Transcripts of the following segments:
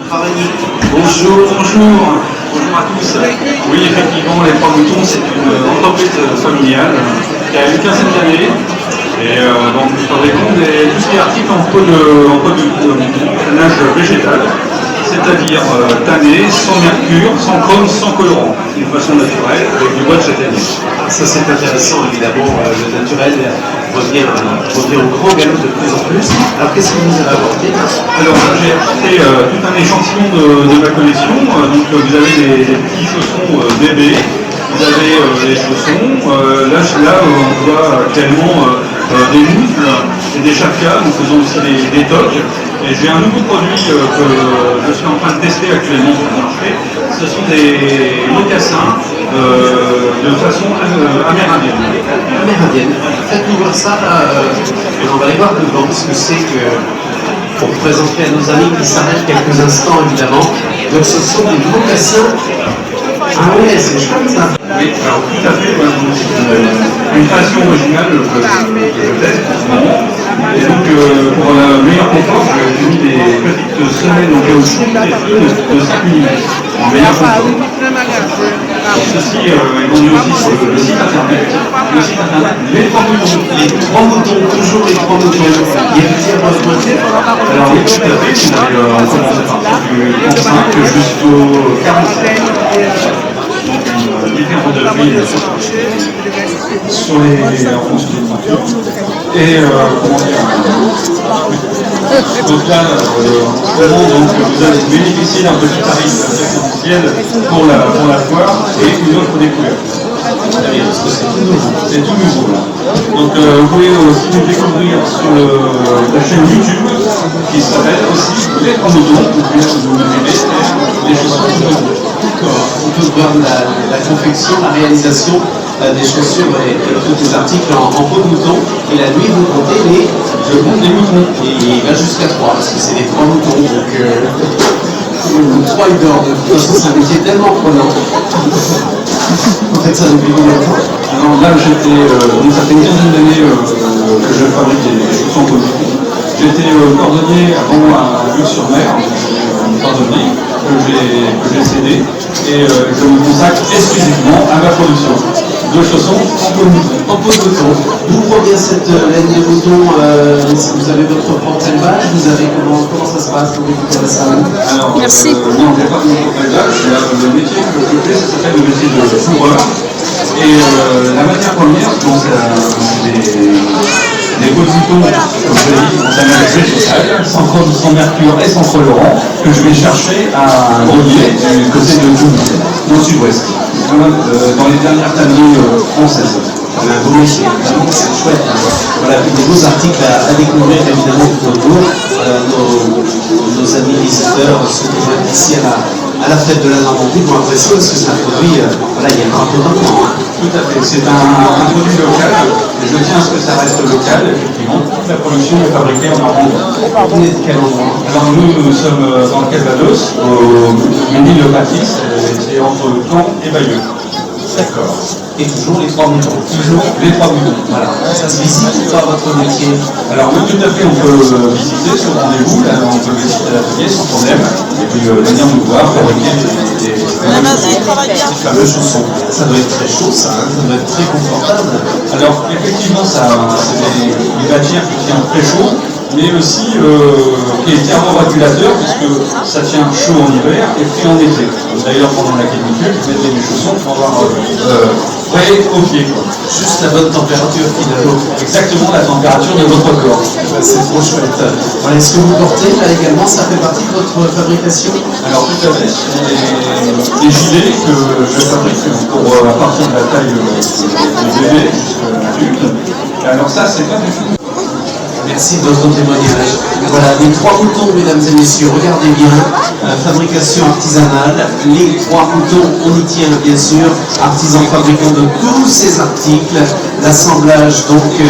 travailler. Bonjour, bonjour. Bonjour à tous. Oui, effectivement, les Trois Moutons, c'est une entreprise familiale qui a une quinzaine d'années. Et donc, nous fabriquons tout ce qui est article en peau de tannage végétal, c'est-à-dire tanné, sans mercure, sans chrome, sans colorant, d'une façon naturelle, avec du bois de châtaignier. Ça c'est intéressant évidemment, le naturel revient au grand galop de plus en plus. Alors qu'est-ce que vous avez apporté? Alors j'ai apporté tout un échantillon de ma collection. Donc vous avez des petits chaussons bébés, vous avez les chaussons. Là on voit actuellement des moufles et des chapkas. Nous faisons aussi des toques. Et j'ai un nouveau produit que je suis en train de tester actuellement sur le marché. Ce sont des mocassins de façon amérindienne. Amérindienne. Faites-nous voir ça. On va aller voir devant ce que c'est que, pour présenter à nos amis qui s'arrêtent quelques instants évidemment. Donc ce sont des mocassins. Ah ouais, c'est chouette ça. Oui, alors tout à fait, une création originale que je teste en ce moment. Et donc pour le meilleur confort, j'ai mis des petites semelles en caoutchouc de 5 mm. En meilleur confort. Ceci est vendu aussi sur le site internet. Le site internet, les Trois Moutons. Les Trois Moutons, toujours les Trois Moutons. Il y a plusieurs motifs. Alors oui, tout à fait, on commence à partir du 35 jusqu'au 45. Différents degrés sur les en fonction des peintures. Et comment dire, donc là, donc, vous allez bénéficier d'un petit tarif préférentiel pour la foire et une offre découverte. Parce que c'est tout nouveau. C'est tout nouveau là. Donc vous pouvez aussi nous découvrir sur la chaîne YouTube qui s'appelle aussi Les Trois Moutons. Vous pouvez nous aider les chaussons tout nouveau. On peut voir la confection, la réalisation des chaussures et tous les articles en peau de mouton. Et la nuit, vous comptez le compte des moutons. Et il va jusqu'à 3 parce que c'est les 3 moutons. Donc 3 ils dorment. De toute façon, c'est un métier tellement prenant. Vous faites ça depuis combien de temps? Alors là, ça fait une quinzaine d'années que je fabrique des chaussons en peau de mouton. J'étais cordonnier avant à Luc-sur-Mer, cordonnier que j'ai cédé, et je me consacre exclusivement à ma production de chaussons en peau de mouton. En peau de mouton. D'où provient cette laine de mouton? Vous avez votre propre élevage? Vous avez comment ça se passe? Vous récupérez ça? Alors, merci. Non, j'ai pas mon propre élevage. Le métier que je fais, ça s'appelle le métier de fourreur. Et la matière première, donc des peaux de mouton, comme je l'ai dit, en tannage végétal, sans chrome, sans mercure et sans colorant, que je vais chercher à Grelier, du côté de Toulouse, dans le sud-ouest, dans les dernières tanneries françaises. Un beau métier, vraiment c'est chouette. Voilà, des beaux articles à découvrir évidemment tout autour. Nos amis visiteurs, ceux qui vont être ici à la fête de la Normandie vont apprécier parce que c'est un produit, voilà, il y a un peu d'enfant. Tout à fait, c'est un produit local, et je tiens à ce que ça reste local, effectivement. Toute la production est fabriquée en Normandie. Vous venez de quel endroit? Alors nous sommes dans le Calvados, au Ménil-le-Baptiste, c'est entre Caen et Bayeux. D'accord. Et toujours les 3 moutons. Toujours les 3 moutons. Voilà. Ça se visite ou pas votre métier? Alors oui, tout à fait, on peut visiter sur rendez-vous, là, on peut visiter l'atelier sans problème, et puis venir nous voir, fabriquer des fameux chaussons. Ça doit être très chaud ça, hein, ça doit être très confortable. Alors effectivement, c'est des matières qui tiennent très chaud, mais aussi qui est thermorégulateur, puisque ça tient chaud en hiver et frais en été. D'ailleurs, pendant la canicule, vous mettez des chaussons pour avoir frais aux pieds. Juste la bonne température finalement. Exactement la température de votre corps. C'est trop chouette. Voilà, est-ce que vous portez là également, ça fait partie de votre fabrication? Alors tout à fait, c'est des gilets que je fabrique pour à partir de la taille de bébé jusqu'à l'adulte. Alors ça, c'est pas du tout. Merci de votre témoignage. Voilà, les 3 moutons, mesdames et messieurs, regardez bien, fabrication artisanale, les 3 moutons, on y tient bien sûr, artisans fabricants de tous ces articles, l'assemblage donc de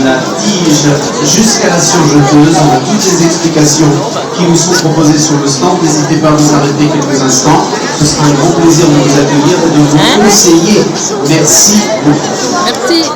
la tige jusqu'à la surjeteuse, on a toutes les explications qui nous sont proposées sur le stand, n'hésitez pas à vous arrêter quelques instants, ce sera un grand plaisir de vous accueillir et de vous conseiller. Merci beaucoup. Merci.